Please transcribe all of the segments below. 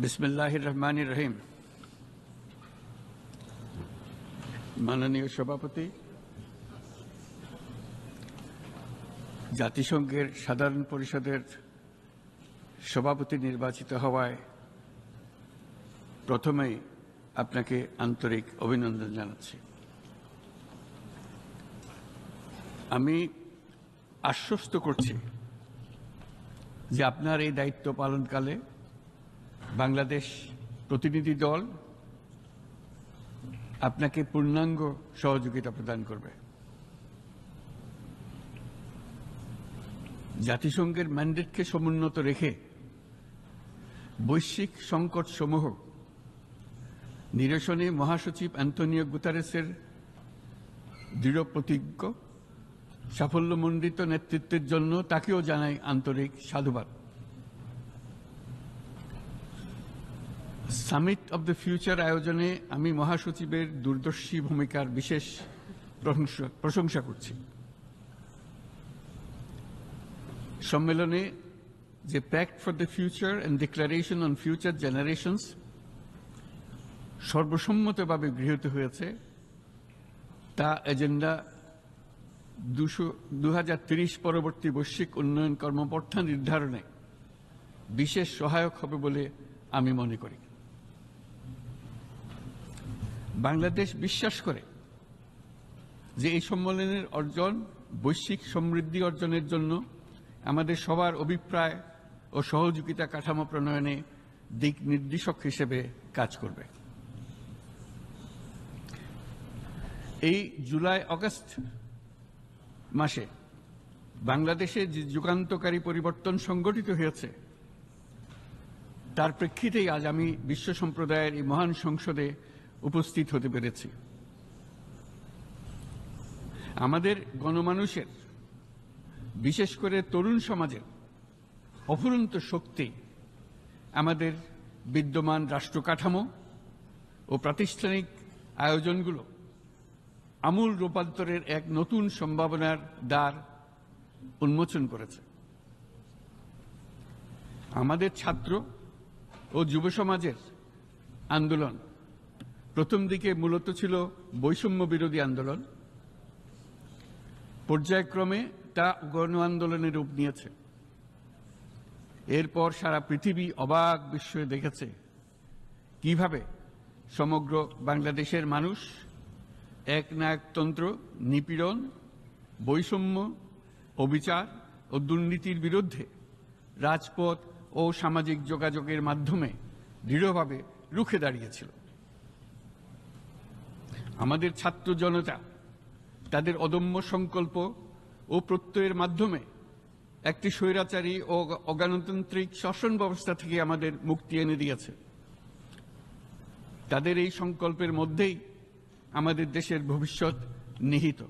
বিসমিল্লাহির রহমানির রহিম। মাননীয় সভাপতি, জাতিসংঘের সাধারণ পরিষদের সভাপতি নির্বাচিত হওয়ায় প্রথমেই আপনাকে আন্তরিক অভিনন্দন জানাচ্ছি। আমি আশ্বস্ত করছি যে আপনার এই দায়িত্ব পালনকালে বাংলাদেশ প্রতিনিধি দল আপনাকে পূর্ণাঙ্গ সহযোগিতা প্রদান করবে। জাতিসংঘের ম্যান্ডেটকে সমুন্নত রেখে বৈশ্বিক সংকটসমূহ নিরসনে মহাসচিব অ্যান্টোনিও গুতেরেসের দৃঢ় প্রতিজ্ঞ সাফল্যমণ্ডিত নেতৃত্বের জন্য তাকেও জানাই আন্তরিক সাধুবাদ। সামিট অব দ্য ফিউচার আয়োজনে আমি মহাসচিবের দূরদর্শী ভূমিকার বিশেষ প্রশংসা করছি। সম্মেলনে যে pact for the future and declaration on future generations সর্বসম্মতভাবে গৃহীত হয়েছে, তা এজেন্ডা 2030 পরবর্তী বৈশ্বিক উন্নয়ন কর্মপন্থা নির্ধারণে বিশেষ সহায়ক হবে বলে আমি মনে করি। বাংলাদেশ বিশ্বাস করে যে এই সম্মেলনের অর্জন বৈশ্বিক সমৃদ্ধি অর্জনের জন্য আমাদের সবার অভিপ্রায় ও সহযোগিতা কাঠামো প্রণয়নে দিক নির্দেশক হিসেবে কাজ করবে। এই জুলাই আগস্ট মাসে বাংলাদেশে যে যুগান্তকারী পরিবর্তন সংগঠিত হয়েছে, তার প্রেক্ষিতেই আজ আমি বিশ্ব সম্প্রদায়ের এই মহান সংসদে উপস্থিত হতে পেরেছি। আমাদের গণমানুষের, বিশেষ করে তরুণ সমাজের অফুরন্ত শক্তি আমাদের বিদ্যমান রাষ্ট্র কাঠামো ও প্রাতিষ্ঠানিক আয়োজনগুলো আমূল রূপান্তরের এক নতুন সম্ভাবনার দ্বার উন্মোচন করেছে। আমাদের ছাত্র ও যুব সমাজের আন্দোলন প্রথম দিকে মূলত ছিল বৈষম্য বিরোধী আন্দোলন, পর্যায়ক্রমে তা গণ আন্দোলনের রূপ নিয়েছে। এরপর সারা পৃথিবী অবাক বিস্ময়ে দেখেছে কিভাবে সমগ্র বাংলাদেশের মানুষ একনায়কতন্ত্র, নিপীড়ন, বৈষম্য, অবিচার ও দুর্নীতির বিরুদ্ধে রাজপথ ও সামাজিক যোগাযোগের মাধ্যমে দৃঢ়ভাবে রুখে দাঁড়িয়েছিল। আমাদের ছাত্র জনতা তাদের অদম্য সংকল্প ও প্রত্যয়ের মাধ্যমে একটি স্বৈরাচারী ও অগণতান্ত্রিক শাসন ব্যবস্থা থেকে আমাদের মুক্তি এনে দিয়েছে। তাদের এই সংকল্পের মধ্যেই আমাদের দেশের ভবিষ্যৎ নিহিত।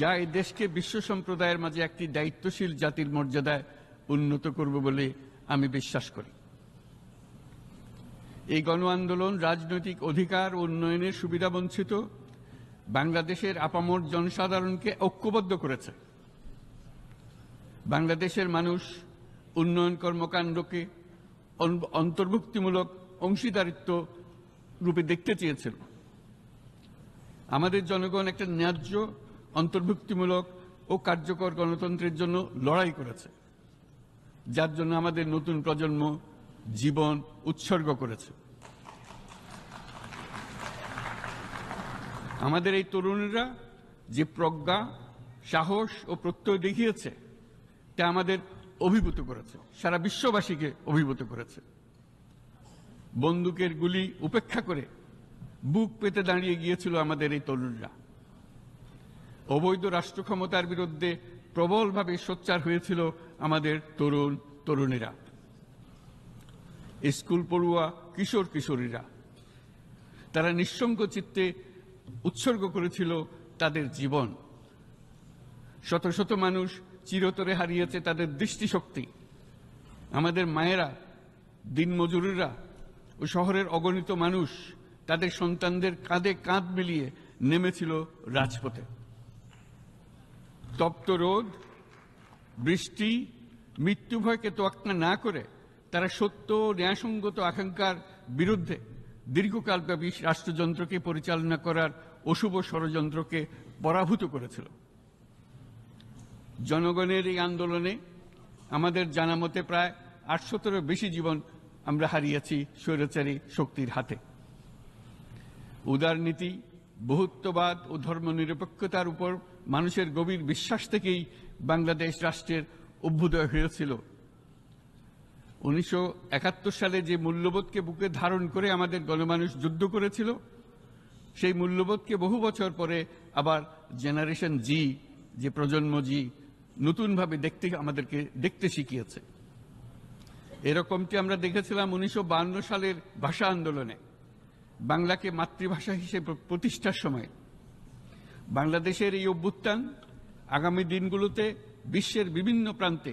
যা এই দেশকে বিশ্ব সম্প্রদায়ের মাঝে একটি দায়িত্বশীল জাতির মর্যাদায় উন্নত করবে বলে আমি বিশ্বাস করি। এই গণ আন্দোলন রাজনৈতিক অধিকার ও উন্নয়নের সুবিধাবঞ্চিত বাংলাদেশের আপামর জনসাধারণকে ঐক্যবদ্ধ করেছে। বাংলাদেশের মানুষ উন্নয়ন কর্মকাণ্ডকে অন্তর্ভুক্তিমূলক অংশীদারিত্ব রূপে দেখতে চেয়েছিল। আমাদের জনগণ একটা ন্যায্য, অন্তর্ভুক্তিমূলক ও কার্যকর গণতন্ত্রের জন্য লড়াই করেছে, যার জন্য আমাদের নতুন প্রজন্ম জীবন উৎসর্গ করেছে। আমাদের এই তরুণরা যে প্রজ্ঞা, সাহস ও প্রত্যয় দেখিয়েছে, তা আমাদের অভিভূত করেছে, সারা বিশ্ববাসীকে অভিভূত করেছে। বন্দুকের গুলি উপেক্ষা করে বুক পেতে দাঁড়িয়ে গিয়েছিল আমাদের এই তরুণরা। অবৈধ রাষ্ট্র ক্ষমতার বিরুদ্ধে প্রবলভাবে সোচ্চার হয়েছিল আমাদের তরুণ তরুণীরা। স্কুল পড়ুয়া কিশোর কিশোরীরা তারা নিঃসঙ্গ চিত্তে উৎসর্গ করেছিল তাদের জীবন। শত শত মানুষ চিরতরে হারিয়েছে তাদের দৃষ্টিশক্তি। আমাদের মায়েরা, দিনমজুরীরা ও শহরের অগণিত মানুষ তাদের সন্তানদের কাঁধে কাঁধ মিলিয়ে নেমেছিল রাজপথে। তপ্ত রোদ, বৃষ্টি মৃত্যু ভয়কে তোয়াক্কা না করে তারা সত্য ও ন্যায়সঙ্গত আকাঙ্ক্ষার বিরুদ্ধে দীর্ঘকালব্যাপী রাষ্ট্রযন্ত্রকে পরিচালনা করার অশুভ ষড়যন্ত্রকে পরাভূত করেছিল। জনগণের এই আন্দোলনে আমাদের জানা মতে প্রায় 800-এরও বেশি জীবন আমরা হারিয়েছি স্বৈরাচারী শক্তির হাতে। উদারনীতি, বহুত্ববাদ ও ধর্মনিরপেক্ষতার উপর মানুষের গভীর বিশ্বাস থেকেই বাংলাদেশ রাষ্ট্রের অভ্যুদয় হয়েছিল। 1971 সালে যে মূল্যবোধকে বুকে ধারণ করে আমাদের গণমানুষ যুদ্ধ করেছিল, সেই মূল্যবোধকে বহু বছর পরে আবার জেনারেশন জি, যে প্রজন্ম জি, নতুনভাবে আমাদেরকে দেখতে শিখিয়েছে। এরকমটি আমরা দেখেছিলাম 1952 সালের ভাষা আন্দোলনে, বাংলাকে মাতৃভাষা হিসেবে প্রতিষ্ঠার সময়। বাংলাদেশের এই অভ্যুত্থান আগামী দিনগুলোতে বিশ্বের বিভিন্ন প্রান্তে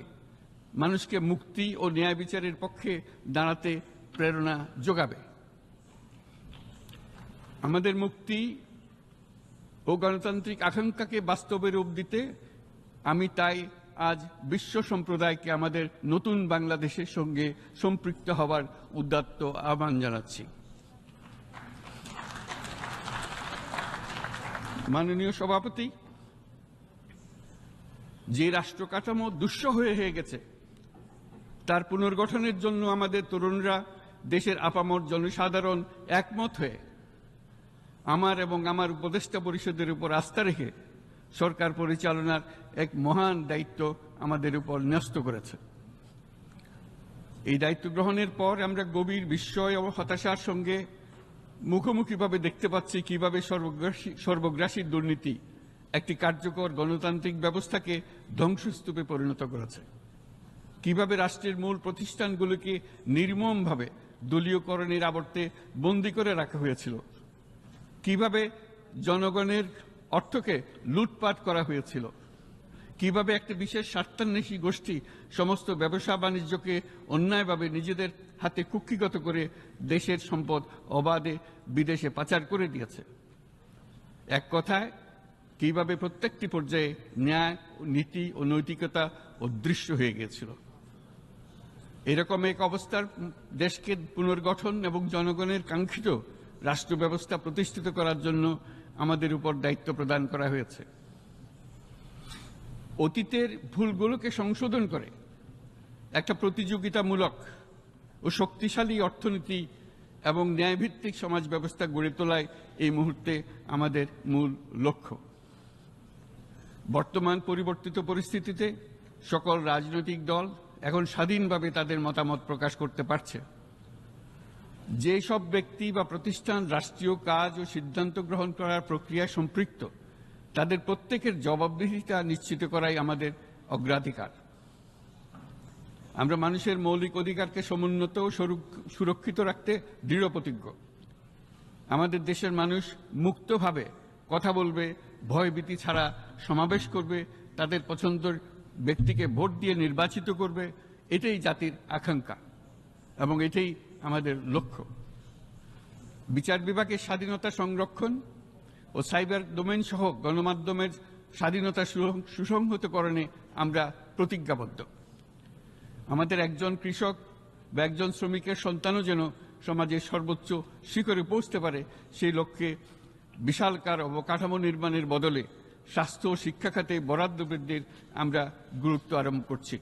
মানুষকে মুক্তি ও ন্যায় বিচারের পক্ষে দাঁড়াতে প্রেরণা যোগাবে। আমাদের মুক্তি ও গণতান্ত্রিক আকাঙ্ক্ষাকে বাস্তবে রূপ দিতে আমি তাই আজ বিশ্ব সম্প্রদায়কে আমাদের নতুন বাংলাদেশের সঙ্গে সম্পৃক্ত হওয়ার উদাত্ত আহ্বান জানাচ্ছি। মাননীয় সভাপতি, যে রাষ্ট্র কাঠামো দুঃসহ হয়ে গেছে তার পুনর্গঠনের জন্য আমাদের তরুণরা, দেশের আপামর জনসাধারণ একমত হয়ে আমার এবং আমার উপদেষ্টা পরিষদের উপর আস্থা রেখে সরকার পরিচালনার এক মহান দায়িত্ব আমাদের উপর ন্যস্ত করেছে। এই দায়িত্ব গ্রহণের পর আমরা গভীর বিস্ময় ও হতাশার সঙ্গে মুখোমুখিভাবে দেখতে পাচ্ছি কিভাবে সর্বগ্রাসী দুর্নীতি একটি কার্যকর গণতান্ত্রিক ব্যবস্থাকে ধ্বংসস্তূপে পরিণত করেছে, কিভাবে রাষ্ট্রের মূল প্রতিষ্ঠানগুলোকে নির্মমভাবে দলীয়করণের আবর্তে বন্দী করে রাখা হয়েছিল, কিভাবে জনগণের অর্থকে লুটপাট করা হয়েছিল, কিভাবে একটি বিশেষ স্বার্থান্বেষী গোষ্ঠী সমস্ত ব্যবসা বাণিজ্যকে অন্যায়ভাবে নিজেদের হাতে কুক্ষিগত করে দেশের সম্পদ অবাধে বিদেশে পাচার করে দিয়েছে। এক কথায়, কিভাবে প্রত্যেকটি পর্যায়ে ন্যায়, নীতি ও নৈতিকতা অদৃশ্য হয়ে গিয়েছিল। এরকম এক অবস্থার দেশকে পুনর্গঠন এবং জনগণের কাঙ্ক্ষিত রাষ্ট্র ব্যবস্থা প্রতিষ্ঠিত করার জন্য আমাদের উপর দায়িত্ব প্রদান করা হয়েছে। অতীতের ভুলগুলোকে সংশোধন করে একটা প্রতিযোগিতামূলক ও শক্তিশালী অর্থনীতি এবং ন্যায়ভিত্তিক সমাজ ব্যবস্থা গড়ে তোলাই এই মুহূর্তে আমাদের মূল লক্ষ্য। বর্তমান পরিবর্তিত পরিস্থিতিতে সকল রাজনৈতিক দল এখন স্বাধীনভাবে তাদের মতামত প্রকাশ করতে পারছে। যে সব ব্যক্তি বা প্রতিষ্ঠান রাষ্ট্রীয় কাজ ও সিদ্ধান্ত গ্রহণ করার প্রক্রিয়ায় সম্পৃক্ত, তাদের প্রত্যেকের জবাবদিহিতা নিশ্চিত করাই আমাদের অগ্রাধিকার। আমরা মানুষের মৌলিক অধিকারকে সমুন্নত ও সুরক্ষিত রাখতে দৃঢ়প্রতিজ্ঞ। আমাদের দেশের মানুষ মুক্তভাবে কথা বলবে, ভয়ভীতি ছাড়া সমাবেশ করবে, তাদের পছন্দের ব্যক্তিকে ভোট দিয়ে নির্বাচিত করবে, এটাই জাতির আকাঙ্ক্ষা এবং এটাই আমাদের লক্ষ্য। বিচার বিভাগের স্বাধীনতা সংরক্ষণ ও সাইবার ডোমেইন সহ গণমাধ্যমের স্বাধীনতা সুসংহতকরণে আমরা প্রতিজ্ঞাবদ্ধ। আমাদের একজন কৃষক বা একজন শ্রমিকের সন্তানও যেন সমাজের সর্বোচ্চ শিখরে পৌঁছতে পারে, সেই লক্ষ্যে বিশালকার অবকাঠামো নির্মাণের বদলে স্বাস্থ্য ও শিক্ষা খাতে বরাদ্দ বৃদ্ধির আমরা গুরুত্ব আরোপ করছি।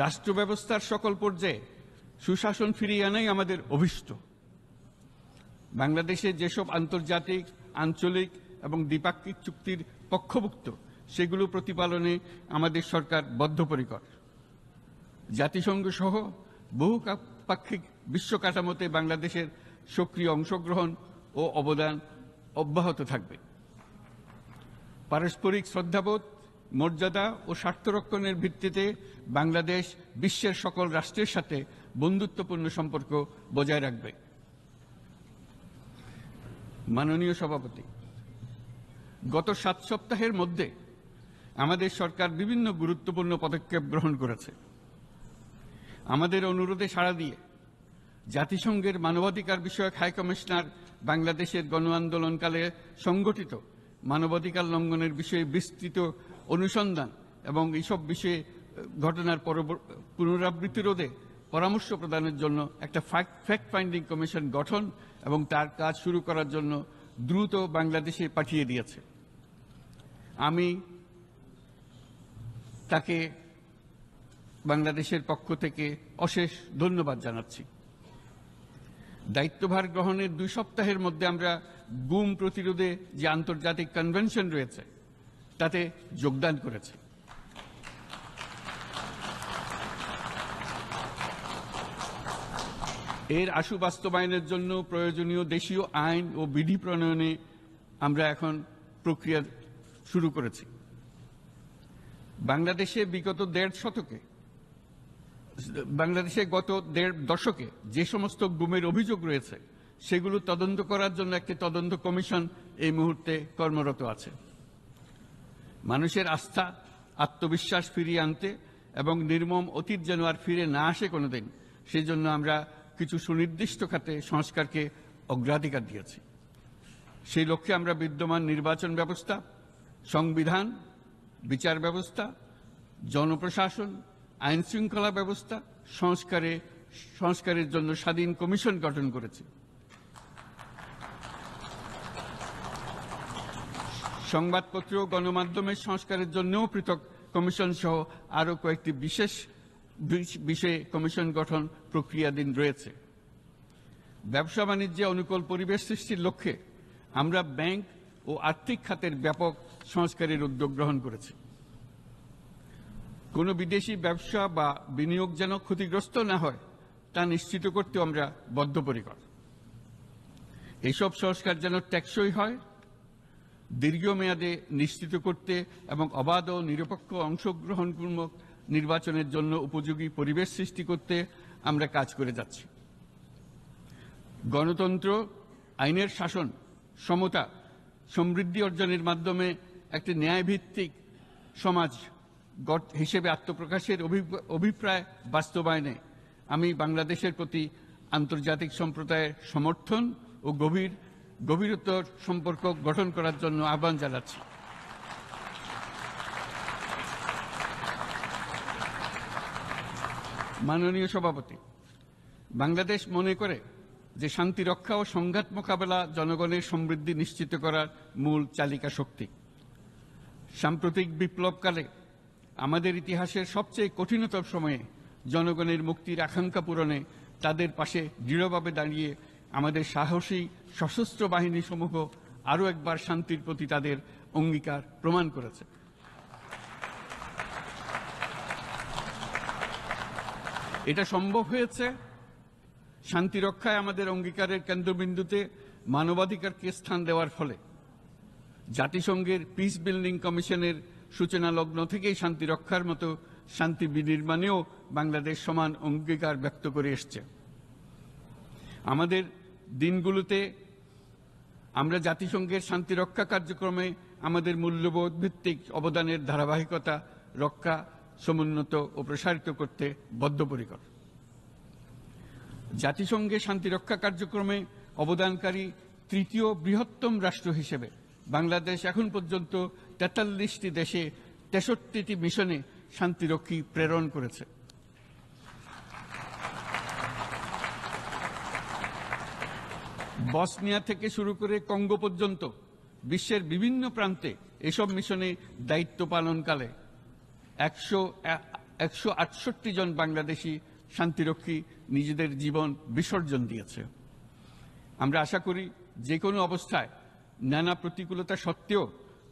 রাষ্ট্র ব্যবস্থার সকল পর্যায়ে সুশাসন ফিরিয়ে আনাই আমাদের অভীষ্ট। বাংলাদেশে যেসব আন্তর্জাতিক, আঞ্চলিক এবং দ্বিপাক্ষিক চুক্তির পক্ষভুক্ত, সেগুলো প্রতিপালনে আমাদের সরকার বদ্ধপরিকর। জাতিসংঘ সহ বহুপাক্ষিক বিশ্ব কাঠামোতে বাংলাদেশের সক্রিয় অংশগ্রহণ ও অবদান অব্যাহত থাকবে। পারস্পরিক শ্রদ্ধাবোধ, মর্যাদা ও স্বার্থরক্ষণের ভিত্তিতে বাংলাদেশ বিশ্বের সকল রাষ্ট্রের সাথে বন্ধুত্বপূর্ণ সম্পর্ক বজায় রাখবে। মাননীয় সভাপতি, গত 7 সপ্তাহের মধ্যে আমাদের সরকার বিভিন্ন গুরুত্বপূর্ণ পদক্ষেপ গ্রহণ করেছে। আমাদের অনুরোধে সাড়া দিয়ে জাতিসংঘের মানবাধিকার বিষয়ক হাই কমিশনার বাংলাদেশের গণ আন্দোলনকালে সংগঠিত মানবাধিকার লঙ্ঘনের বিষয়ে বিস্তৃত অনুসন্ধান এবং এইসব বিষয়ে ঘটনার পুনরাবৃত্তি রোধে পরামর্শ প্রদানের জন্য একটা ফ্যাক্ট ফাইন্ডিং কমিশন গঠন এবং তার কাজ শুরু করার জন্য দ্রুত বাংলাদেশে পাঠিয়ে দিয়েছে। আমি তাকে বাংলাদেশের পক্ষ থেকে অশেষ ধন্যবাদ জানাচ্ছি। দায়িত্বভার গ্রহণের 2 সপ্তাহের মধ্যে আমরা গুম প্রতিরোধে যে আন্তর্জাতিক কনভেনশন রয়েছে তাতে যোগদান করেছি। এর আশু বাস্তবায়নের জন্য প্রয়োজনীয় দেশীয় আইন ও বিধি প্রণয়নে আমরা এখন প্রক্রিয়া শুরু করেছি। বাংলাদেশে গত 1.5 দশকে যে সমস্ত গুমের অভিযোগ রয়েছে সেগুলো তদন্ত করার জন্য একটি তদন্ত কমিশন এই মুহূর্তে কর্মরত আছে। মানুষের আস্থা আত্মবিশ্বাস ফিরিয়ে আনতে এবং নির্মম অতীত যেন আর ফিরে না আসে কোনোদিন, সেই জন্য আমরা কিছু সুনির্দিষ্ট খাতে সংস্কারকে অগ্রাধিকার দিয়েছি। সেই লক্ষ্যে আমরা বিদ্যমান নির্বাচন ব্যবস্থা, সংবিধান, বিচার ব্যবস্থা, জনপ্রশাসন, আইন শৃঙ্খলা ব্যবস্থা সংস্কারের জন্য স্বাধীন কমিশন গঠন করেছি। সংবাদপত্র ও গণমাধ্যমের সংস্কারের জন্যও পৃথক কমিশন সহ আরও কয়েকটি বিশেষ বিষয়ে কমিশন গঠন প্রক্রিয়াধীন রয়েছে। ব্যবসা বাণিজ্যে অনুকূল পরিবেশ সৃষ্টির লক্ষ্যে আমরা ব্যাংক ও আর্থিক খাতের ব্যাপক সংস্কারের উদ্যোগ গ্রহণ করেছি। কোনো বিদেশি ব্যবসা বা বিনিয়োগ যেন ক্ষতিগ্রস্ত না হয় তা নিশ্চিত করতে আমরা বদ্ধপরিকর। এইসব সংস্কার যেন টেকসই হয়, দীর্ঘমেয়াদে নিশ্চিত করতে এবং অবাধ ও নিরপেক্ষ অংশগ্রহণমূলক নির্বাচনের জন্য উপযোগী পরিবেশ সৃষ্টি করতে আমরা কাজ করে যাচ্ছি। গণতন্ত্র, আইনের শাসন, সমতা, সমৃদ্ধি অর্জনের মাধ্যমে একটি ন্যায়ভিত্তিক সমাজ হিসেবে আত্মপ্রকাশের অভিপ্রায় বাস্তবায়নে আমি বাংলাদেশের প্রতি আন্তর্জাতিক সম্প্রদায়ের সমর্থন ও গভীরতর সম্পর্ক গঠন করার জন্য আহ্বান জানাচ্ছি। মাননীয় সভাপতি, বাংলাদেশ মনে করে যে শান্তি রক্ষা ও সংঘাত মোকাবেলা জনগণের সমৃদ্ধি নিশ্চিত করার মূল চালিকা শক্তি। সাম্প্রতিক বিপ্লবকালে আমাদের ইতিহাসের সবচেয়ে কঠিনতম সময়ে জনগণের মুক্তির আকাঙ্ক্ষা পূরণে তাদের পাশে দৃঢ়ভাবে দাঁড়িয়ে আমাদের সাহসী সশস্ত্র বাহিনীসমূহ আরও একবার শান্তির প্রতি তাদের অঙ্গীকার প্রমাণ করেছে। এটা সম্ভব হয়েছে শান্তি রক্ষায় আমাদের অঙ্গীকারের কেন্দ্রবিন্দুতে মানবাধিকারকে স্থান দেওয়ার ফলে। জাতিসংঘের পিস বিল্ডিং কমিশনের সূচনা লগ্ন থেকেই শান্তি রক্ষার মতো শান্তি বিনির্মাণেও বাংলাদেশ সমান অঙ্গীকার ব্যক্ত করে এসছে। আমাদের দিনগুলোতে আমরা জাতিসংঘের শান্তি রক্ষা কার্যক্রমে আমাদের মূল্যবোধ ভিত্তিক অবদানের ধারাবাহিকতা রক্ষা, সমুন্নত ও প্রসারিত করতে বদ্ধপরিকর। জাতিসংঘের শান্তিরক্ষা কার্যক্রমে অবদানকারী তৃতীয় বৃহত্তম রাষ্ট্র হিসেবে বাংলাদেশ এখন পর্যন্ত 43টি দেশে 63টি মিশনে শান্তিরক্ষী প্রেরণ করেছে। বসনিয়া থেকে শুরু করে কঙ্গো পর্যন্ত বিশ্বের বিভিন্ন প্রান্তে এসব মিশনে দায়িত্ব পালনকালে 168 জন বাংলাদেশি শান্তিরক্ষী নিজেদের জীবন বিসর্জন দিয়েছে। আমরা আশা করি যে কোনো অবস্থায় নানা প্রতিকূলতা সত্ত্বেও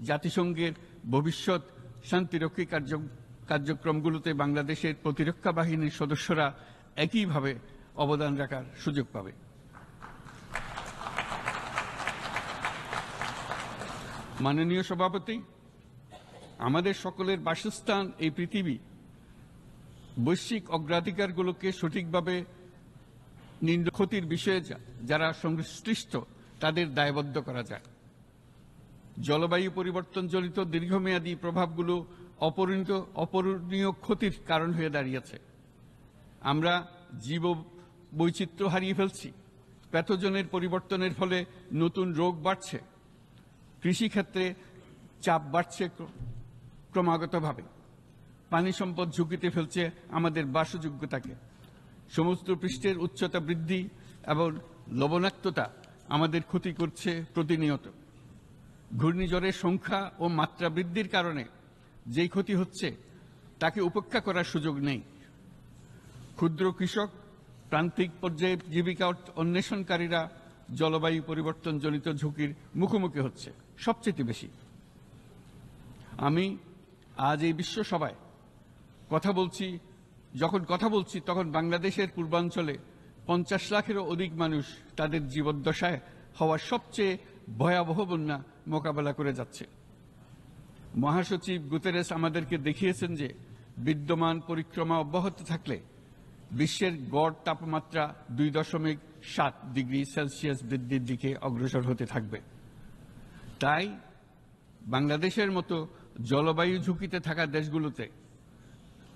জাতিসংঘের ভবিষ্যৎ শান্তিরক্ষী কার্যক্রমগুলোতে বাংলাদেশের প্রতিরক্ষা বাহিনীর সদস্যরা একইভাবে অবদান রাখার সুযোগ পাবে। মাননীয় সভাপতি, আমাদের সকলের বাসস্থান এই পৃথিবী। বৈশ্বিক অগ্রাধিকারগুলোকে সঠিকভাবে ক্ষতির বিষয়ে যারা সংশ্লিষ্ট তাদের দায়বদ্ধ করা যায়। জলবায়ু পরিবর্তনজনিত দীর্ঘমেয়াদী প্রভাবগুলো অপূরণীয় ক্ষতির কারণ হয়ে দাঁড়িয়েছে। আমরা জীব বৈচিত্র্য হারিয়ে ফেলছি। প্যাথোজেনের পরিবর্তনের ফলে নতুন রোগ বাড়ছে। কৃষিক্ষেত্রে চাপ বাড়ছে ক্রমাগতভাবে। পানি সম্পদ ঝুঁকিতে ফেলছে আমাদের বাসযোগ্যতাকে। সমুদ্র পৃষ্ঠের উচ্চতা বৃদ্ধি এবং লবণাক্ততা আমাদের ক্ষতি করছে প্রতিনিয়ত। ঘূর্ণিঝড়ের সংখ্যা ও মাত্রা বৃদ্ধির কারণে যেই ক্ষতি হচ্ছে তাকে উপেক্ষা করার সুযোগ নেই। ক্ষুদ্র কৃষক, প্রান্তিক পর্যায়ে জীবিকা অন্বেষণকারীরা জলবায়ু পরিবর্তনজনিত ঝুঁকির মুখোমুখি হচ্ছে সবচেয়ে বেশি। আমি আজ এই বিশ্ব সভায় যখন কথা বলছি তখন বাংলাদেশের পূর্বাঞ্চলে 50 লাখেরও অধিক মানুষ তাদের জীবদ্দশায় হওয়া সবচেয়ে ভয়াবহ বন্যা মোকাবেলা করে যাচ্ছে। মহাসচিব গুতেরেস আমাদেরকে দেখিয়েছেন যে বিদ্যমান পরিক্রমা অব্যাহত থাকলে বিশ্বের গড় তাপমাত্রা 2.7 ডিগ্রি সেলসিয়াস বৃদ্ধির দিকে অগ্রসর হতে থাকবে। তাই বাংলাদেশের মতো জলবায়ু ঝুঁকিতে থাকা দেশগুলোতে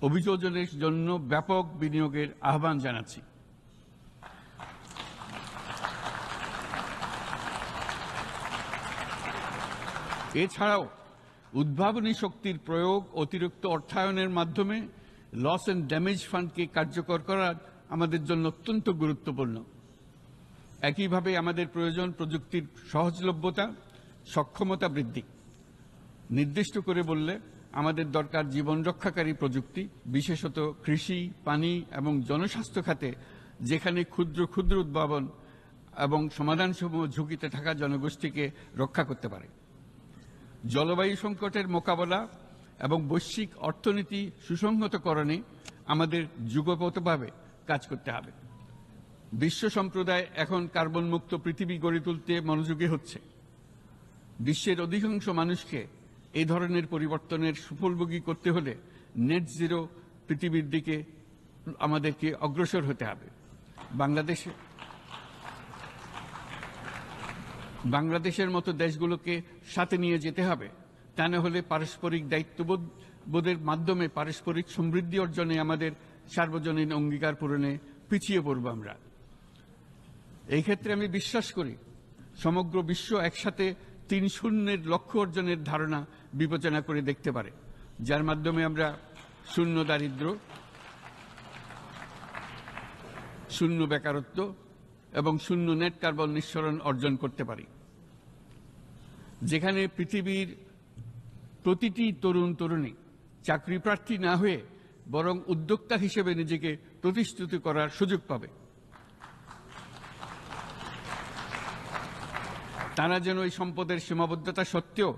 অভিযোজনের জন্য ব্যাপক বিনিয়োগের আহ্বান জানাচ্ছি। এছাড়াও উদ্ভাবনী শক্তির প্রয়োগ, অতিরিক্ত অর্থায়নের মাধ্যমে লস অ্যান্ড ড্যামেজ ফান্ডকে কার্যকর করা আমাদের জন্য অত্যন্ত গুরুত্বপূর্ণ। একইভাবে আমাদের প্রয়োজন প্রযুক্তির সহজলভ্যতা, সক্ষমতা বৃদ্ধি। নির্দিষ্ট করে বললে আমাদের দরকার জীবন রক্ষাকারী প্রযুক্তি, বিশেষত কৃষি, পানি এবং জনস্বাস্থ্য খাতে, যেখানে ক্ষুদ্র ক্ষুদ্র উদ্ভাবন এবং সমাধানসমূহ ঝুঁকিতে থাকা জনগোষ্ঠীকে রক্ষা করতে পারে। জলবায়ু সংকটের মোকাবেলা এবং বৈশ্বিক অর্থনীতি সুসংহতকরণে আমাদের যুগপৎভাবে কাজ করতে হবে। বিশ্ব সম্প্রদায় এখন কার্বন মুক্ত পৃথিবী গড়ে তুলতে মনোযোগী হচ্ছে। বিশ্বের অধিকাংশ মানুষকে এই ধরনের পরিবর্তনের সুফলভোগী করতে হলে নেট জিরো পৃথিবীর দিকে আমাদেরকে অগ্রসর হতে হবে। বাংলাদেশের মতো দেশগুলোকে সাথে নিয়ে যেতে হবে। তা না হলে পারস্পরিক দায়িত্ববোধের মাধ্যমে পারস্পরিক সমৃদ্ধি অর্জনে আমাদের সার্বজনীন অঙ্গীকার পূরণে পিছিয়ে পড়ব আমরা। এই ক্ষেত্রে আমি বিশ্বাস করি সমগ্র বিশ্ব একসাথে 3-0 লক্ষ্য অর্জনের ধারণা বিবেচনা করে দেখতে পারে, যার মাধ্যমে আমরা শূন্য দারিদ্র্য, শূন্য বেকারত্ব এবং শূন্য নেট কার্বন নিঃসরণ অর্জন করতে পারি। যেখানে পৃথিবীর প্রতিটি তরুণ তরুণী চাকরি প্রার্থী না হয়ে বরং উদ্যোক্তা হিসেবে নিজেকে প্রতিষ্ঠিত করার সুযোগ পাবে। তারা যেন এই সম্পদের সীমাবদ্ধতা সত্ত্বেও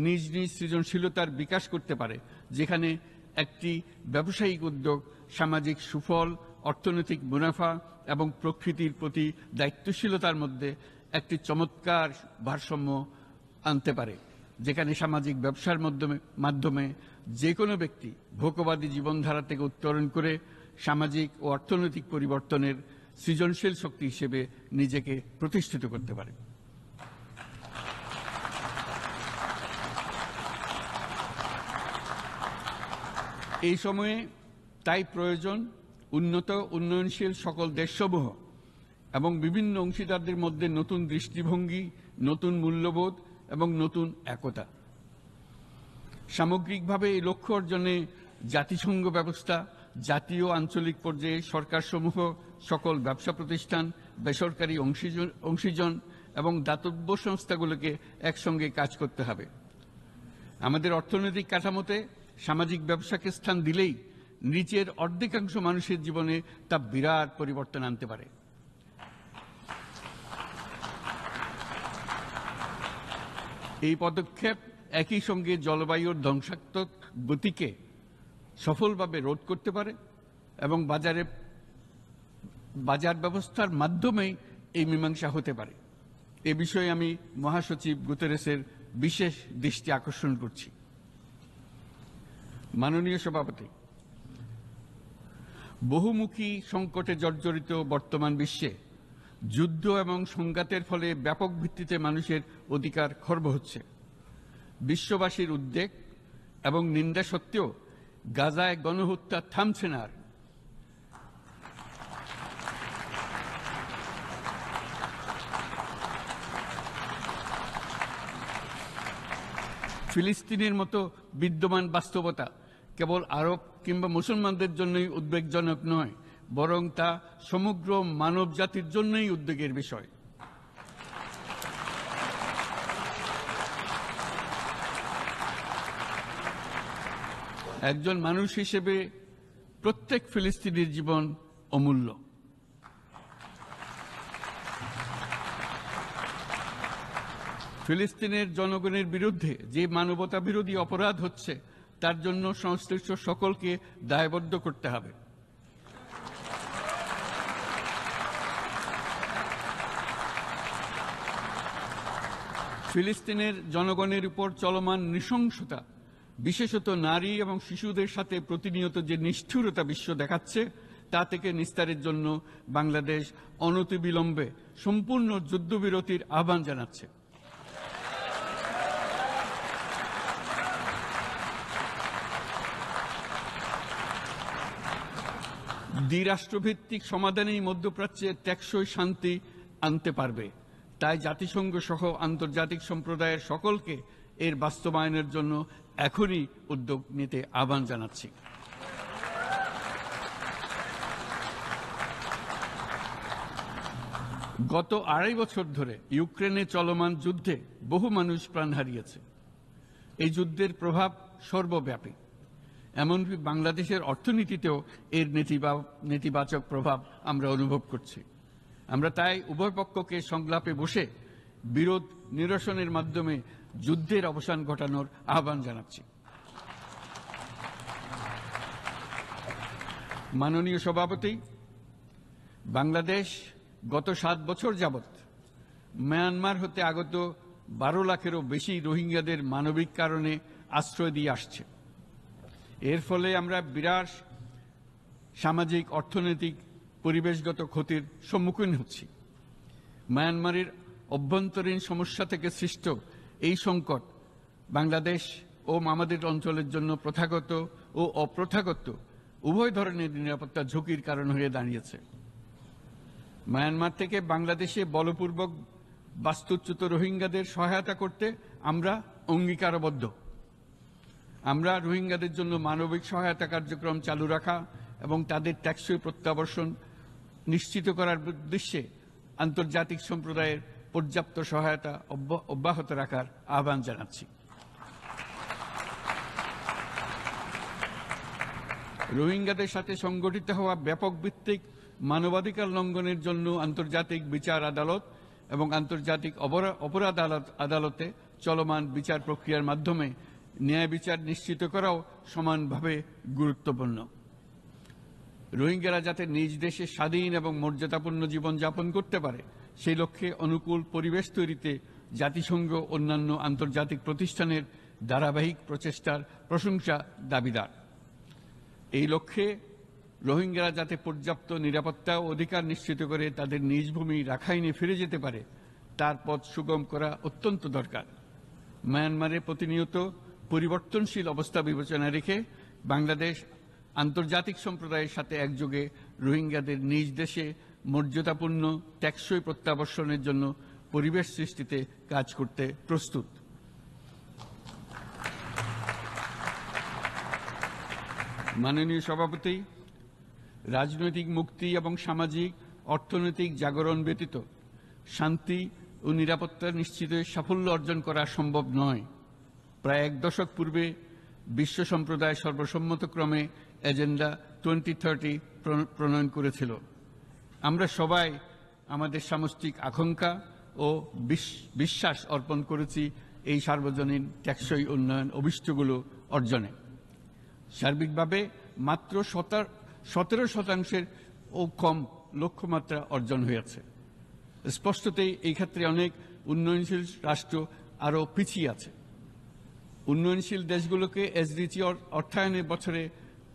নিজ নিজ সৃজনশীলতার বিকাশ করতে পারে, যেখানে একটি ব্যবসায়িক উদ্যোগ সামাজিক সুফল, অর্থনৈতিক মুনাফা এবং প্রকৃতির প্রতি দায়িত্বশীলতার মধ্যে একটি চমৎকার ভারসাম্য আনতে পারে, যেখানে সামাজিক ব্যবসার মাধ্যমে যে কোনো ব্যক্তি ভোগবাদী জীবনধারা থেকে উত্তরণ করে সামাজিক ও অর্থনৈতিক পরিবর্তনের সৃজনশীল শক্তি হিসেবে নিজেকে প্রতিষ্ঠিত করতে পারে। এই সময়ে তাই প্রয়োজন উন্নত উন্নয়নশীল সকল দেশসমূহ এবং বিভিন্ন অংশীদারদের মধ্যে নতুন দৃষ্টিভঙ্গি, নতুন মূল্যবোধ এবং নতুন একতা। সামগ্রিকভাবে এই লক্ষ্য অর্জনে জাতিসংঘ ব্যবস্থা, জাতীয় আঞ্চলিক পর্যায়ে সরকারসমূহ, সকল ব্যবসা প্রতিষ্ঠান, বেসরকারি অংশীজন এবং দাতব্য সংস্থাগুলোকে একসঙ্গে কাজ করতে হবে। আমাদের অর্থনৈতিক কাঠামোতে সামাজিক ব্যবসাকে স্থান দিলেই নিচের অর্ধেকাংশ মানুষের জীবনে তা বিরাট পরিবর্তন আনতে পারে। এই পদক্ষেপ একই সঙ্গে জলবায়ুর ধ্বংসাত্মক গতিকে সফলভাবে রোধ করতে পারে এবং বাজার ব্যবস্থার মাধ্যমেই এই মীমাংসা হতে পারে। এ বিষয়ে আমি মহাসচিব গুতেরেসের বিশেষ দৃষ্টি আকর্ষণ করছি। মাননীয় সভাপতি, বহুমুখী সংকটে জর্জরিত বর্তমান বিশ্বে যুদ্ধ এবং সংঘাতের ফলে ব্যাপক ভিত্তিতে মানুষের অধিকার খর্ব হচ্ছে। বিশ্ববাসীর উদ্বেগ এবং নিন্দা সত্ত্বেও গাজায় গণহত্যা থামছে না। ফিলিস্তিনের মতো বিদ্যমান বাস্তবতা কেবল আরব কিংবা মুসলমানদের জন্যই উদ্বেগজনক নয়, বরং তা সমগ্র মানব জাতির জন্যই উদ্বেগের বিষয়। একজন মানুষ হিসেবে প্রত্যেক ফিলিস্তিনির জীবন অমূল্য। ফিলিস্তিনের জনগণের বিরুদ্ধে যে মানবতা বিরোধী অপরাধ হচ্ছে তার জন্য সংশ্লিষ্ট সকলকে দায়বদ্ধ করতে হবে। ফিলিস্তিনের জনগণের উপর চলমান নৃশংসতা, বিশেষত নারী এবং শিশুদের সাথে প্রতিনিয়ত যে নিষ্ঠুরতা বিশ্ব দেখাচ্ছে, তা থেকে নিস্তারের জন্য বাংলাদেশ অনতিবিলম্বে সম্পূর্ণ যুদ্ধবিরতির আহ্বান জানাচ্ছে। দ্বিরাষ্ট্রভিত্তিক সমাধানেই মধ্যপ্রাচ্যে টেকসই শান্তি আনতে পারবে। তাই জাতিসংঘ সহ আন্তর্জাতিক সম্প্রদায়ের সকলকে এর বাস্তবায়নের জন্য এখনই উদ্যোগ নিতে আহ্বান জানাচ্ছি। গত 2.5 বছর ধরে ইউক্রেনে চলমান যুদ্ধে বহু মানুষ প্রাণ হারিয়েছে। এই যুদ্ধের প্রভাব সর্বব্যাপী, এমনকি বাংলাদেশের অর্থনীতিতেও এর নেতিবাচক প্রভাব আমরা অনুভব করছি। আমরা তাই উভয় পক্ষকে সংলাপে বসে বিরোধ নিরসনের মাধ্যমে যুদ্ধের অবসান ঘটানোর আহ্বান জানাচ্ছি। মাননীয় সভাপতি, বাংলাদেশ গত 7 বছর যাবৎ মায়ানমার হতে আগত 12 লাখেরও বেশি রোহিঙ্গাদের মানবিক কারণে আশ্রয় দিয়ে আসছে। এর ফলে আমরা বিরাট সামাজিক, অর্থনৈতিক, পরিবেশগত ক্ষতির সম্মুখীন হচ্ছি। মায়ানমারের অভ্যন্তরীণ সমস্যা থেকে সৃষ্ট এই সংকট বাংলাদেশ ও আমাদের অঞ্চলের জন্য প্রথাগত ও অপ্রথাগত উভয় ধরনের নিরাপত্তা ঝুঁকির কারণ হয়ে দাঁড়িয়েছে। মায়ানমার থেকে বাংলাদেশে বলপূর্বক বাস্তুচ্যুত রোহিঙ্গাদের সহায়তা করতে আমরা অঙ্গীকারবদ্ধ। আমরা রোহিঙ্গাদের জন্য মানবিক সহায়তা কার্যক্রম চালু রাখা এবং তাদের টেকসই প্রত্যাবর্তন নিশ্চিত করার উদ্দেশ্যে আন্তর্জাতিক সম্প্রদায়ের পর্যাপ্ত সহায়তা অব্যাহত রাখার আহ্বান জানাচ্ছি। রোহিঙ্গাদের সাথে সংগঠিত হওয়া ব্যাপক ভিত্তিক মানবাধিকার লঙ্ঘনের জন্য আন্তর্জাতিক বিচার আদালত এবং আন্তর্জাতিক অপরাধ আদালতে চলমান বিচার প্রক্রিয়ার মাধ্যমে ন্যায় বিচার নিশ্চিত করাও সমানভাবে গুরুত্বপূর্ণ। রোহিঙ্গারা যাতে নিজ দেশে স্বাধীন এবং মর্যাদাপূর্ণ জীবনযাপন করতে পারে, সেই লক্ষ্যে অনুকূল পরিবেশ তৈরিতে জাতিসংঘ অন্যান্য আন্তর্জাতিক প্রতিষ্ঠানের ধারাবাহিক প্রচেষ্টার প্রশংসা দাবিদার। এই লক্ষ্যে রোহিঙ্গারা যাতে পর্যাপ্ত নিরাপত্তা ও অধিকার নিশ্চিত করে তাদের নিজ ভূমি রাখাইনে ফিরে যেতে পারে, তার পথ সুগম করা অত্যন্ত দরকার। মায়ানমারে প্রতিনিয়ত পরিবর্তনশীল অবস্থা বিবেচনায় রেখে বাংলাদেশ আন্তর্জাতিক সম্প্রদায়ের সাথে একযোগে রোহিঙ্গাদের নিজ দেশে মর্যাদাপূর্ণ টেকসই প্রত্যাবর্তনের জন্য পরিবেশ সৃষ্টিতে কাজ করতে প্রস্তুত। মাননীয় সভাপতি, রাজনৈতিক মুক্তি এবং সামাজিক অর্থনৈতিক জাগরণ ব্যতীত শান্তি ও নিরাপত্তা নিশ্চিতে সাফল্য অর্জন করা সম্ভব নয়। প্রায় 1 দশক পূর্বে বিশ্ব সম্প্রদায় সর্বসম্মতক্রমে এজেন্ডা 2030 প্রণয়ন করেছিল। আমরা সবাই আমাদের সামষ্টিক আকাঙ্ক্ষা ও বিশ্বাস অর্পণ করেছি এই সার্বজনীন টেকসই উন্নয়ন অভিষ্টগুলো অর্জনে। সার্বিকভাবে মাত্র 17% ও কম লক্ষ্যমাত্রা অর্জন হয়েছে। স্পষ্টতই এই ক্ষেত্রে অনেক উন্নয়নশীল রাষ্ট্র আরও পিছিয়ে আছে। উন্নয়নশীল দেশগুলোকে এসডিজি অর্থায়নে বছরে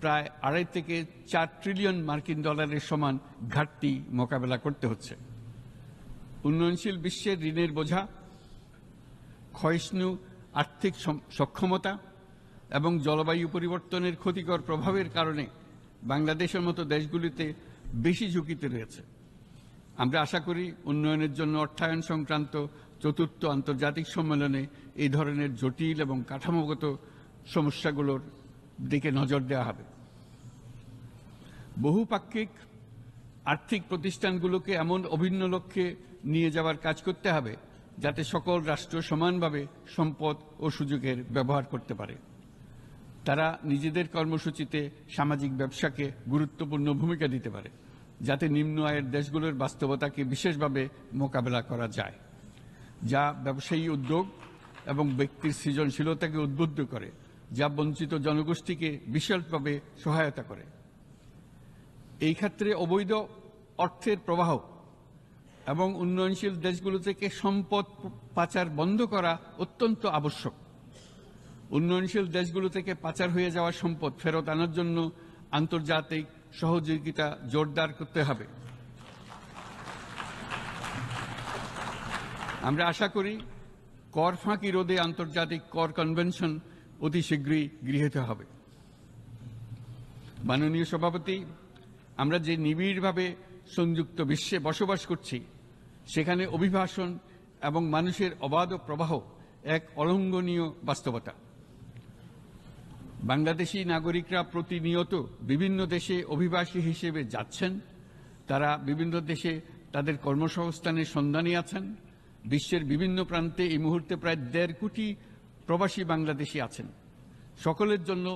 প্রায় 2.5 থেকে 4 ট্রিলিয়ন মার্কিন ডলারের সমান ঘাটতি মোকাবেলা করতে হচ্ছে। উন্নয়নশীল বিশ্বের ঋণের বোঝা, ক্ষয়িষ্ণু আর্থিক সক্ষমতা এবং জলবায়ু পরিবর্তনের ক্ষতিকর প্রভাবের কারণে বাংলাদেশের মতো দেশগুলিতে বেশি ঝুঁকিতে রয়েছে। আমরা আশা করি উন্নয়নের জন্য অর্থায়ন সংক্রান্ত চতুর্থ আন্তর্জাতিক সম্মেলনে এই ধরনের জটিল এবং কাঠামোগত সমস্যাগুলোর দিকে নজর দেওয়া হবে। বহুপাক্ষিক আর্থিক প্রতিষ্ঠানগুলোকে এমন অভিন্ন লক্ষ্যে নিয়ে যাওয়ার কাজ করতে হবে যাতে সকল রাষ্ট্র সমানভাবে সম্পদ ও সুযোগের ব্যবহার করতে পারে। তারা নিজেদের কর্মসূচিতে সামাজিক ব্যবসাকে গুরুত্বপূর্ণ ভূমিকা দিতে পারে, যাতে নিম্ন আয়ের দেশগুলোর বাস্তবতাকে বিশেষভাবে মোকাবেলা করা যায়, যা ব্যবসায়ী উদ্যোগ এবং ব্যক্তির সৃজনশীলতাকে উদ্বুদ্ধ করে, যা বঞ্চিত জনগোষ্ঠীকে বিশালভাবে সহায়তা করে। এই ক্ষেত্রে অবৈধ অর্থের প্রবাহ এবং উন্নয়নশীল দেশগুলো থেকে সম্পদ পাচার বন্ধ করা অত্যন্ত আবশ্যক। উন্নয়নশীল দেশগুলো থেকে পাচার হয়ে যাওয়া সম্পদ ফেরত আনার জন্য আন্তর্জাতিক সহযোগিতা জোরদার করতে হবে। আমরা আশা করি কর ফাঁকি রোধে আন্তর্জাতিক কর কনভেনশন অতি শীঘ্রই গৃহীত হবে। মাননীয় সভাপতি, আমরা যে নিবিড়ভাবে সংযুক্ত বিশ্বে বসবাস করছি, সেখানে অভিবাসন এবং মানুষের অবাধ প্রবাহ এক অলঙ্ঘনীয় বাস্তবতা। বাংলাদেশি নাগরিকরা প্রতিনিয়ত বিভিন্ন দেশে অভিবাসী হিসেবে যাচ্ছেন। তারা বিভিন্ন দেশে তাদের কর্মসংস্থানের সন্ধানে আছেন। বিশ্বের বিভিন্ন প্রান্তে এই মুহূর্তে প্রায় 1.5 কোটি প্রবাসী বাংলাদেশি আছেন। সকলের জন্য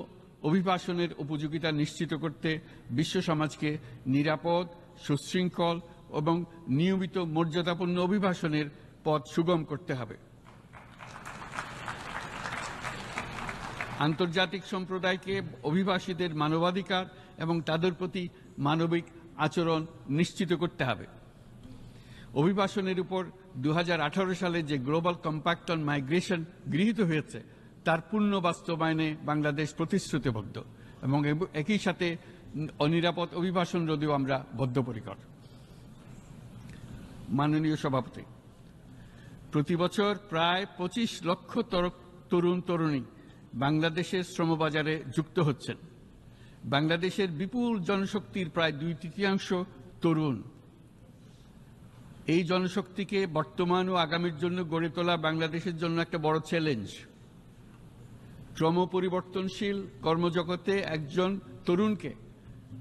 অভিবাসনের উপযোগিতা নিশ্চিত করতে বিশ্ব সমাজকে নিরাপদ, সুশৃঙ্খল এবং নিয়মিত মর্যাদাপূর্ণ অভিবাসনের পথ সুগম করতে হবে। আন্তর্জাতিক সম্প্রদায়কে অভিবাসীদের মানবাধিকার এবং তাদের প্রতি মানবিক আচরণ নিশ্চিত করতে হবে। অভিবাসনের উপর 2018 সালে যে গ্লোবাল কম্প্যাক্ট অন মাইগ্রেশন গৃহীত হয়েছে, তার পূর্ণ বাস্তবায়নে বাংলাদেশ প্রতিশ্রুতিবদ্ধ এবং একই সাথে অনিরাপদ অভিবাসন রোধেও আমরা বদ্ধপরিকর। মাননীয় সভাপতি, প্রতি বছর প্রায় 25 লক্ষ তরুণ তরুণী বাংলাদেশের শ্রমবাজারে যুক্ত হচ্ছেন। বাংলাদেশের বিপুল জনশক্তির প্রায় 2/3 তরুণ। এই জনশক্তিকে বর্তমান ও আগামীর জন্য গড়ে তোলা বাংলাদেশের জন্য একটা বড় চ্যালেঞ্জ। ক্রমপরিবর্তনশীল কর্মজগতে একজন তরুণকে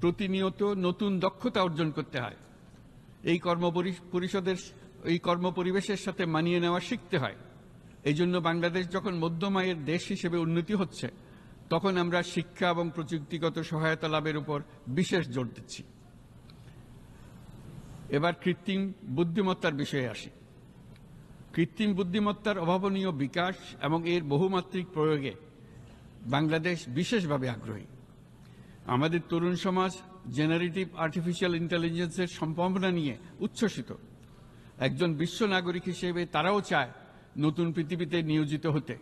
প্রতিনিয়ত নতুন দক্ষতা অর্জন করতে হয়। এই কর্মপরিবেশের সাথে মানিয়ে নেওয়া শিখতে হয়। এই জন্য বাংলাদেশ যখন মধ্যম আয়ের দেশ হিসেবে উন্নতি হচ্ছে, তখন আমরা শিক্ষা এবং প্রযুক্তিগত সহায়তা লাভের উপর বিশেষ জোর দিচ্ছি। এবার কৃত্রিম বুদ্ধিমত্তার বিষয়ে আসি। কৃত্রিম বুদ্ধিমত্তার অভাবনীয় বিকাশ এবং এর বহুমাত্রিক প্রয়োগে বাংলাদেশ বিশেষভাবে আগ্রহী। আমাদের তরুণ সমাজ জেনারেটিভ আর্টিফিশিয়াল ইন্টেলিজেন্সের সম্ভাবনা নিয়ে উচ্ছ্বসিত। একজন বিশ্ব নাগরিক হিসেবে তারাও চায় নতুন পৃথিবীতে নিয়োজিত হতে,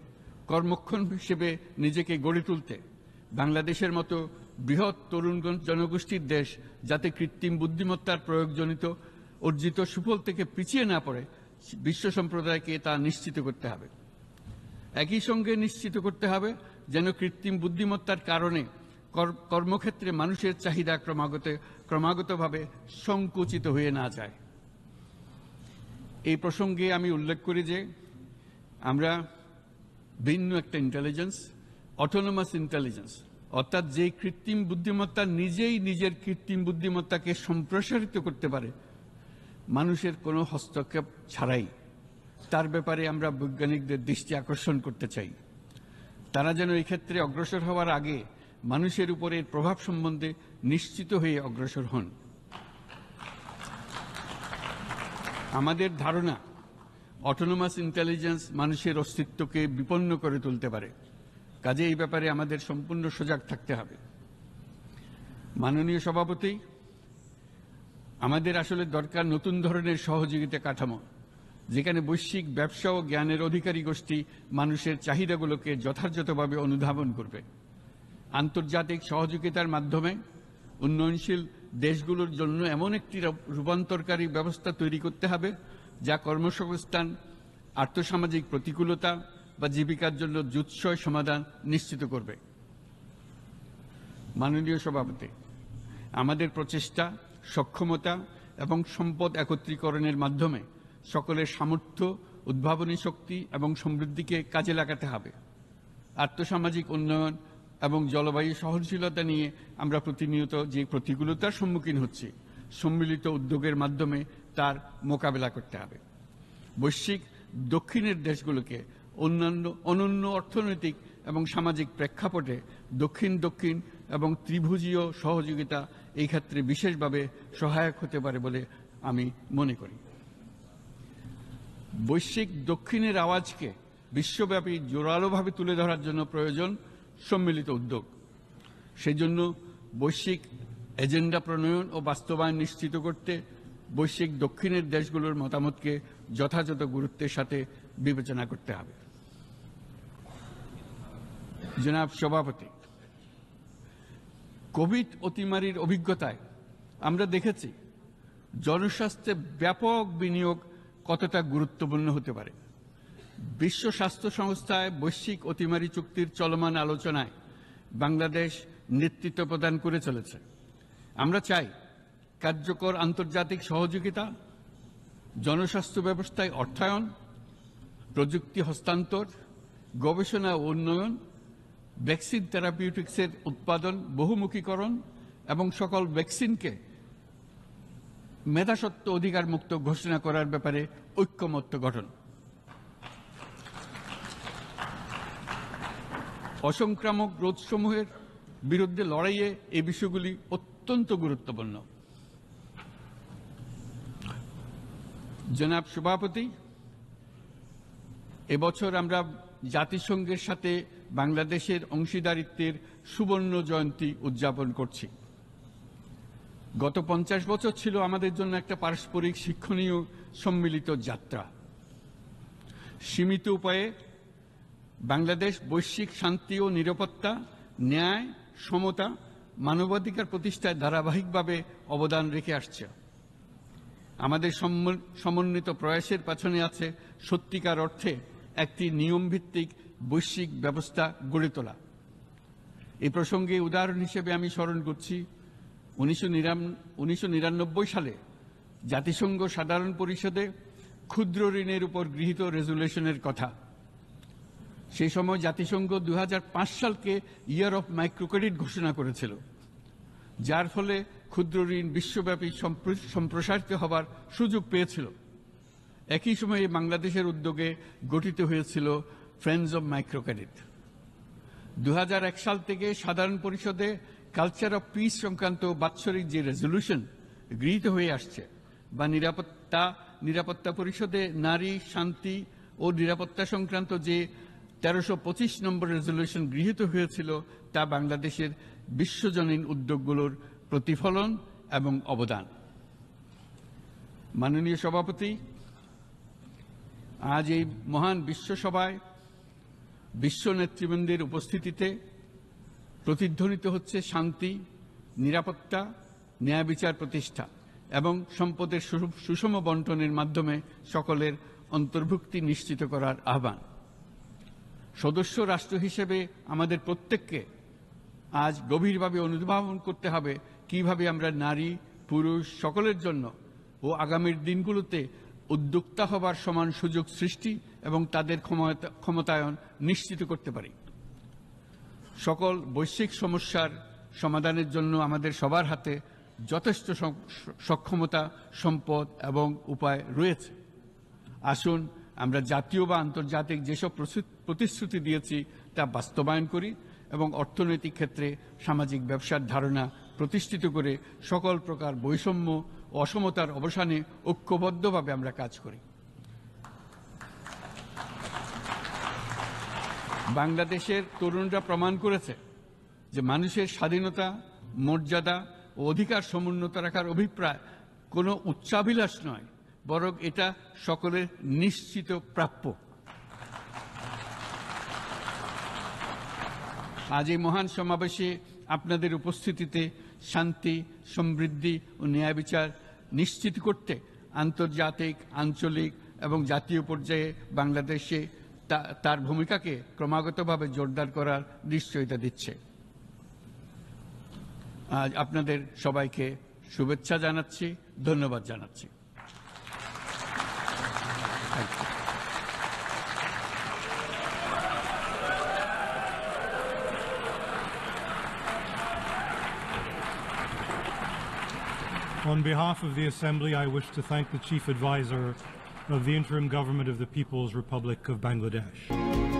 কর্মক্ষম হিসেবে নিজেকে গড়ে তুলতে। বাংলাদেশের মতো বৃহৎ তরুণ জনগোষ্ঠীর দেশ যাতে কৃত্রিম বুদ্ধিমত্তার প্রয়োগজনিত অর্জিত সুফল থেকে পিছিয়ে না পড়ে, বিশ্ব সম্প্রদায়কে তা নিশ্চিত করতে হবে। একই সঙ্গে নিশ্চিত করতে হবে যেন কৃত্রিম বুদ্ধিমত্তার কারণে কর্মক্ষেত্রে মানুষের চাহিদা ক্রমাগতভাবে সংকুচিত হয়ে না যায়। এই প্রসঙ্গে আমি উল্লেখ করি যে আমরা ভিন্ন একটা ইন্টেলিজেন্স, অটোনোমাস ইন্টেলিজেন্স, অর্থাৎ যে কৃত্রিম বুদ্ধিমত্তা নিজেই নিজের কৃত্রিম বুদ্ধিমত্তাকে সম্প্রসারিত করতে পারে মানুষের কোনো হস্তক্ষেপ ছাড়াই, তার ব্যাপারে আমরা বৈজ্ঞানিকদের দৃষ্টি আকর্ষণ করতে চাই। তারা যেন এই ক্ষেত্রে অগ্রসর হওয়ার আগে মানুষের উপরে এর প্রভাব সম্বন্ধে নিশ্চিত হয়ে অগ্রসর হন। আমাদের ধারণা, অটোনোমাস ইন্টেলিজেন্স মানুষের অস্তিত্বকে বিপন্ন করে তুলতে পারে। কাজে এই ব্যাপারে আমাদের সম্পূর্ণ সজাগ থাকতে হবে। মাননীয় সভাপতি, আমাদের আসলে দরকার নতুন ধরনের সহযোগিতা কাঠামো, যেখানে বৈশ্বিক ব্যবসা ও জ্ঞানের অধিকারী গোষ্ঠী মানুষের চাহিদাগুলোকে যথাযথভাবে অনুধাবন করবে। আন্তর্জাতিক সহযোগিতার মাধ্যমে উন্নয়নশীল দেশগুলোর জন্য এমন একটি রূপান্তরকারী ব্যবস্থা তৈরি করতে হবে যা কর্মসংস্থান, আর্থসামাজিক প্রতিকূলতা বা জীবিকার জন্য যুৎসয় সমাধান নিশ্চিত করবে। মাননীয় সভাপতি, আমাদের প্রচেষ্টা, সক্ষমতা এবং সম্পদ একত্রীকরণের মাধ্যমে সকলের সামর্থ্য উদ্ভাবনী শক্তি এবং সমৃদ্ধিকে কাজে লাগাতে হবে। আর্থসামাজিক উন্নয়ন এবং জলবায়ু সহনশীলতা নিয়ে আমরা প্রতিনিয়ত যে প্রতিকূলতার সম্মুখীন হচ্ছি, সম্মিলিত উদ্যোগের মাধ্যমে তার মোকাবেলা করতে হবে। বৈশ্বিক দক্ষিণের দেশগুলোকে অনন্য অর্থনৈতিক এবং সামাজিক প্রেক্ষাপটে দক্ষিণ দক্ষিণ এবং ত্রিভুজীয় সহযোগিতা এই ক্ষেত্রে বিশেষভাবে সহায়ক হতে পারে বলে আমি মনে করি। বৈশ্বিক দক্ষিণের আওয়াজকে বিশ্বব্যাপী জোরালোভাবে তুলে ধরার জন্য প্রয়োজন সম্মিলিত উদ্যোগ। সেই জন্য বৈশ্বিক এজেন্ডা প্রণয়ন ও বাস্তবায়ন নিশ্চিত করতে বৈশ্বিক দক্ষিণের দেশগুলোর মতামতকে যথাযথ গুরুত্বের সাথে বিবেচনা করতে হবে। জনাব সভাপতি, কোভিড অতিমারির অভিজ্ঞতায় আমরা দেখেছি জনস্বাস্থ্যে ব্যাপক বিনিয়োগ কতটা গুরুত্বপূর্ণ হতে পারে। বিশ্ব স্বাস্থ্য সংস্থায় বৈশ্বিক অতিমারি চুক্তির চলমান আলোচনায় বাংলাদেশ নেতৃত্ব প্রদান করে চলেছে। আমরা চাই কার্যকর আন্তর্জাতিক সহযোগিতা, জনস্বাস্থ্য ব্যবস্থায় অর্থায়ন, প্রযুক্তি হস্তান্তর, গবেষণা ও উন্নয়ন, ভ্যাকসিন থেরাপিউটিক্সের উৎপাদন বহুমুখীকরণ এবং সকল ভ্যাকসিনকে মেধাস্বত্ব অধিকার মুক্ত ঘোষণা করার ব্যাপারে ঐক্যমত্য গঠন। অসংক্রামক রোগসমূহের বিরুদ্ধে লড়াইয়ে এই বিষয়গুলি অত্যন্ত গুরুত্বপূর্ণ। জনাব সভাপতি, এবছর আমরা জাতিসংঘের সাথে বাংলাদেশের অংশীদারিত্বের সুবর্ণ জয়ন্তী উদযাপন করছি। গত 50 বছর ছিল আমাদের জন্য একটা পারস্পরিক শিক্ষণীয় সম্মিলিত যাত্রা। সীমিত উপায়ে বাংলাদেশ বৈশ্বিক শান্তি ও নিরাপত্তা, ন্যায়, সমতা, মানবাধিকার প্রতিষ্ঠায় ধারাবাহিকভাবে অবদান রেখে আসছে। আমাদের সমন্বিত প্রয়াসের পেছনে আছে সত্যিকার অর্থে একটি নিয়মভিত্তিক বৈশ্বিক ব্যবস্থা গড়ে তোলা। এই প্রসঙ্গে উদাহরণ হিসেবে আমি স্মরণ করছি 1999 সালে জাতিসংঘ সাধারণ পরিষদে ক্ষুদ্র ঋণের উপর গৃহীত রেজুলেশনের কথা। সেই সময় জাতিসংঘ 2005 সালকে ইয়ার অফ মাইক্রোক্রেডিট ঘোষণা করেছিল, যার ফলে ক্ষুদ্র ঋণ বিশ্বব্যাপী সম্প্রসারিত হবার সুযোগ পেয়েছিল। একই সময়ে বাংলাদেশের উদ্যোগে গঠিত হয়েছিল ফ্রেন্ডস অব মাইক্রোক্রেডিট। 2001 সাল থেকে সাধারণ পরিষদে কালচার অফ পিস সংক্রান্ত বাৎসরিক যে রেজলিউশন গৃহীত হয়ে আসছে, বা নিরাপত্তা পরিষদে নারী, শান্তি ও নিরাপত্তা সংক্রান্ত যে 1325 নম্বর রেজলিউশন গৃহীত হয়েছিল, তা বাংলাদেশের বিশ্বজনীন উদ্যোগগুলোর প্রতিফলন এবং অবদান। মাননীয় সভাপতি, আজ এই মহান বিশ্বসভায় বিশ্ব নেতৃবৃন্দের উপস্থিতিতে প্রতিধ্বনিত হচ্ছে শান্তি, নিরাপত্তা, ন্যায় বিচার প্রতিষ্ঠা এবং সম্পদের সুষম বন্টনের মাধ্যমে সকলের অন্তর্ভুক্তি নিশ্চিত করার আহ্বান। সদস্য রাষ্ট্র হিসেবে আমাদের প্রত্যেককে আজ গভীরভাবে অনুধাবন করতে হবে কিভাবে আমরা নারী, পুরুষ সকলের জন্য ও আগামীর দিনগুলোতে উদ্যোক্তা হবার সমান সুযোগ সৃষ্টি এবং তাদের ক্ষমতায়ন নিশ্চিত করতে পারি। সকল বৈশ্বিক সমস্যার সমাধানের জন্য আমাদের সবার হাতে যথেষ্ট সক্ষমতা, সম্পদ এবং উপায় রয়েছে। আসুন আমরা জাতীয় বা আন্তর্জাতিক যেসব প্রতিশ্রুতি দিয়েছি তা বাস্তবায়ন করি এবং অর্থনৈতিক ক্ষেত্রে সামাজিক ব্যবসার ধারণা প্রতিষ্ঠিত করে সকল প্রকার বৈষম্য ও অসমতার অবসানে ঐক্যবদ্ধভাবে আমরা কাজ করি। বাংলাদেশের তরুণরা প্রমাণ করেছে যে মানুষের স্বাধীনতা, মর্যাদা ও অধিকার সমুন্নত রাখার অভিপ্রায় কোনো উচ্চাভিলাষ নয়, বরং এটা সকলের নিশ্চিত প্রাপ্য। আজ এই মহান সমাবেশে আপনাদের উপস্থিতিতে শান্তি, সমৃদ্ধি ও ন্যায় বিচার নিশ্চিত করতে আন্তর্জাতিক, আঞ্চলিক এবং জাতীয় পর্যায়ে বাংলাদেশে তার ভূমিকাকে ক্রমাগতভাবে জোরদার করার নিশ্চয়তা দিচ্ছে। আজ আপনাদের সবাইকে শুভেচ্ছা জানাচ্ছি, ধন্যবাদ জানাচ্ছি। On behalf of the Assembly, I wish to thank the Chief Advisor of the Interim Government of the People's Republic of Bangladesh.